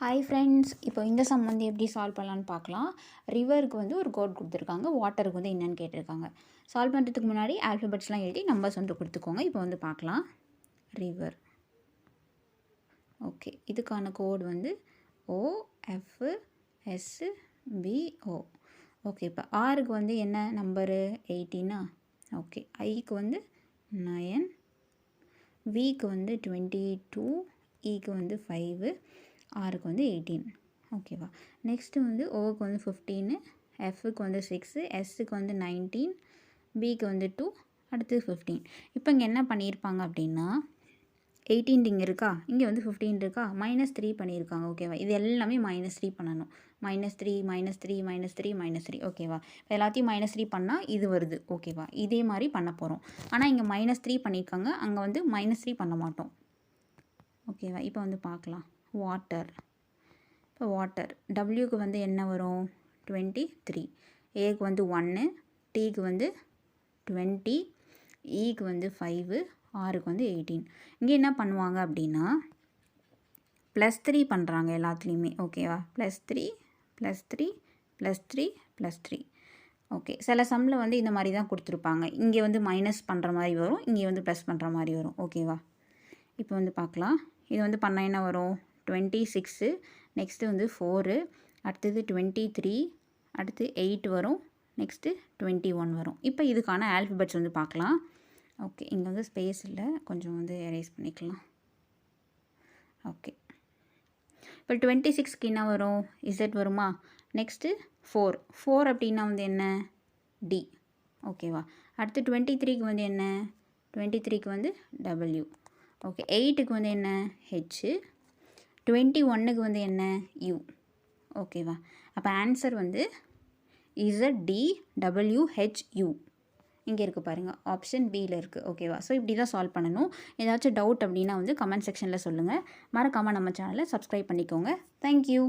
Hi friends, இப்போ இந்த some வந்து எப்படி சால்வ் பண்ணலான்னு பார்க்கலாம். ரிவருக்கு வந்து ஒரு கோட் கொடுத்துருக்காங்க, வாட்டருக்கு வந்து என்னென்னு கேட்டிருக்காங்க. சால்வ் பண்ணுறதுக்கு முன்னாடி ஆல்ஃபபெட்ஸ்லாம் எழுதி நம்பர்ஸ் வந்து கொடுத்துக்கோங்க. இப்போ வந்து பார்க்கலாம். ரிவர். ஓகே, இதுக்கான கோட் வந்து OFSBO. ஓகே, இப்போ ஆருக்கு வந்து என்ன நம்பரு 18. ஓகே, ஐக்கு வந்து 9, விக்கு வந்து 22, ஈக்கு வந்து 5, ஆருக்கு வந்து 18. ஓகேவா. நெக்ஸ்ட்டு வந்து ஓவுக்கு வந்து 15, எஃப்க்கு வந்து 6, எஸ்ஸுக்கு வந்து 19, பிக்கு வந்து 2, அடுத்து 15. இப்போ இங்கே என்ன பண்ணியிருப்பாங்க அப்படின்னா 18 இங்கே இருக்கா, இங்கே வந்து 15 இருக்கா, -3 பண்ணியிருக்காங்க. ஓகேவா. இது எல்லாமே -3 பண்ணணும். -3 -3 -3 -3. ஓகேவா. இப்போ எல்லாத்தையும் -3 பண்ணால் இது வருது. ஓகேவா. இதே மாதிரி பண்ண போகிறோம். ஆனால் இங்கே -3 பண்ணியிருக்காங்க, அங்கே வந்து -3 பண்ண மாட்டோம். ஓகேவா. இப்போ வந்து பார்க்கலாம். வாட்டர். இப்போ வாட்டர் டபிள்யூக்கு வந்து என்ன வரும் 23, ஏக்கு வந்து 1, டீக்கு வந்து 20, ஈக்கு வந்து 5, ஆருக்கு வந்து 18. இங்கே என்ன பண்ணுவாங்க அப்படின்னா +3 பண்ணுறாங்க எல்லாத்துலேயுமே. ஓகேவா. +3 +3 +3 +3. ஓகே, சில சம்மில் வந்து இந்த மாதிரி தான் கொடுத்துருப்பாங்க. இங்கே வந்து மைனஸ் பண்ணுற மாதிரி வரும், இங்கே வந்து ப்ளஸ் பண்ணுற மாதிரி வரும். ஓகேவா. இப்போ வந்து பார்க்கலாம். இது வந்து பண்ணால் என்ன வரும் 26, நெக்ஸ்ட்டு வந்து 4, அடுத்தது 23, அடுத்து 8 வரும், நெக்ஸ்ட்டு 21 வரும். இப்போ இதுக்கான ஆல்ஃபபெட்ஸ் வந்து பார்க்கலாம். ஓகே, இங்கே வந்து ஸ்பேஸ் இல்லை, கொஞ்சம் வந்து எரேஸ் பண்ணிக்கலாம். ஓகே, இப்போ 26க்கு என்ன வரும் இசட் வருமா. நெக்ஸ்ட்டு 4 அப்படின்னா வந்து என்ன டி. ஓகேவா. அடுத்து 23க்கு வந்து என்ன 23க்கு வந்து டபிள்யூ. ஓகே, 8க்கு வந்து என்ன ஹெச், 21க்கு வந்து என்ன யூ. ஓகேவா. அப்போ ஆன்சர் வந்து ZDWHU. இங்கே இருக்குது பாருங்கள், ஆப்ஷன் பியில் இருக்குது. ஓகேவா. ஸோ இப்படி தான் சால்வ் பண்ணணும். ஏதாச்சும் டவுட் அப்படின்னா வந்து கமெண்ட் செக்ஷனில் சொல்லுங்கள். மறக்காமல் நம்ம சேனலை சப்ஸ்கிரைப் பண்ணிக்கோங்க. தேங்க்யூ.